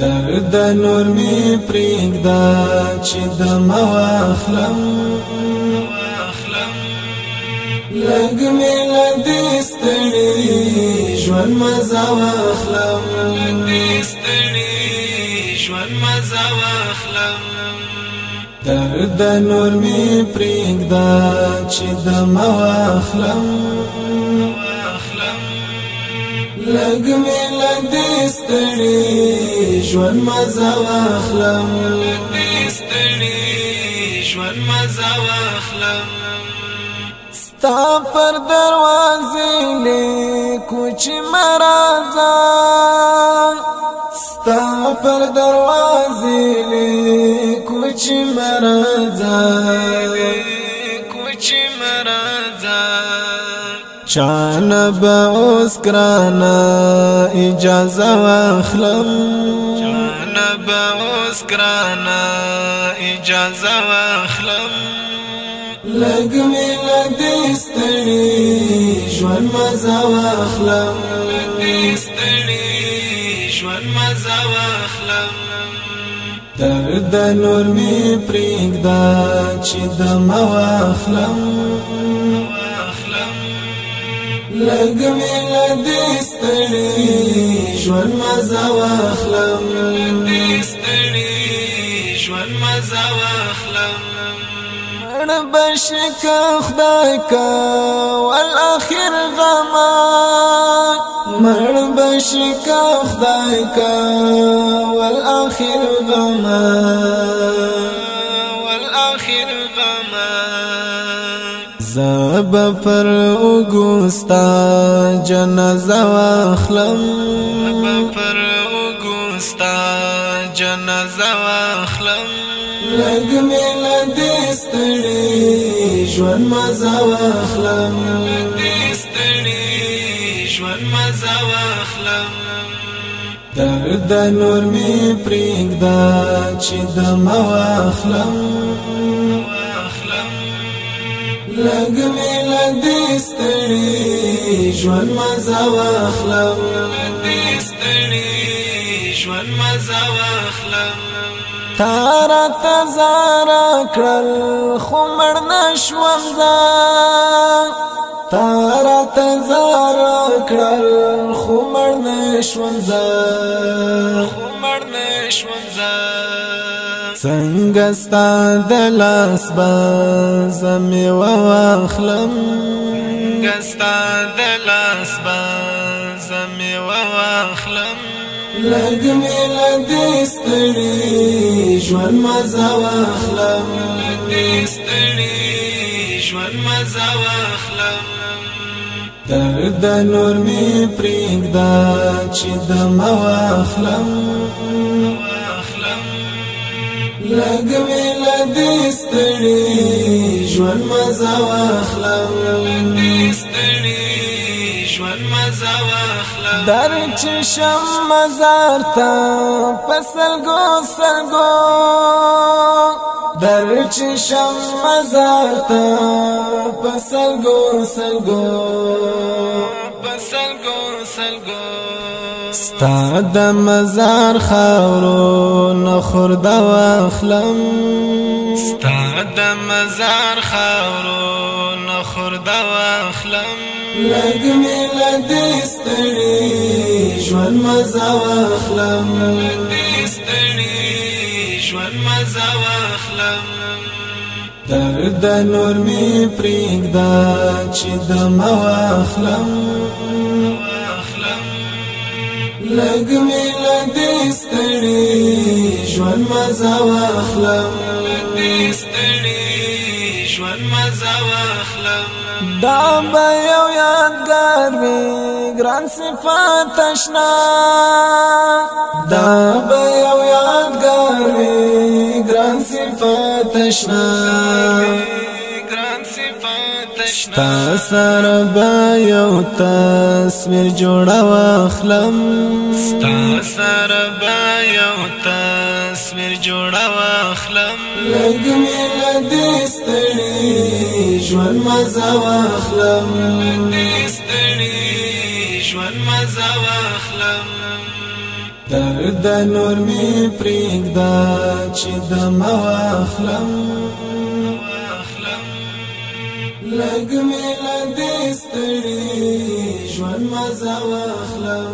درد نور می پرېږده چې دم واخلم لږ مې له دې ستړي ژوند مزه واخلم درد نور می پرېږده چې دم واخلم لږ مې له دې ستړي ژوند مزه واخلم ستا پر دروازې لیکو چې مه راځه ستا پر دروازې لیکو چې مه راځه چانه به اوس ګرانه اجازه واخلم لږ مې له دې ستړي ژوند مزه واخلم درد نور مې پرېږده چې دم واخلم لږ مې له دې ستړي ژوند مزه واخلم مړ بشي که خدای کول آخر غمان مړ بشي که خدای کول آخر غمان زب پر اوګستا جنازه واخلم لږ مې له دې ستړي ژوند مزه واخلم درد نور مې پرېږده چې دم واخلم لږ مې له دې ستړي ژوند مزه واخلم تا راته زاره کړل خو مړ نشوم زه تا راته زاره کړل خو مړ نشوم زه څنګه ستا د لاس به زه میوه واخلم لږ مې له دې ستړي ژوند مزه واخلم درد نور مې پرېږده چې دم واخلم لږ مې له دې ستړي ژوند مزه واخلم در چې شم مزار ته په سلګو در چې شم مزار ته په سلګو ستا د مزار خاورو نه خورده واخلم لږ مې له دې ستړي ژوند مزه واخلم درد نور مې پرېږده چې دم واخلم لږ مې له دې ستړي ژوند مزه واخلم دا به یو یادګار وي ګران صفات اشنا دا به یو یادګار وي ګران صفات اشنا ستا سره به یو تصویر جوړه واخلم لږ مې له دې ستړي ژوند مزه واخلم درد نور می پرېږده چې دم واخلم لږ مې له دې ستړي ژوند مزه واخلم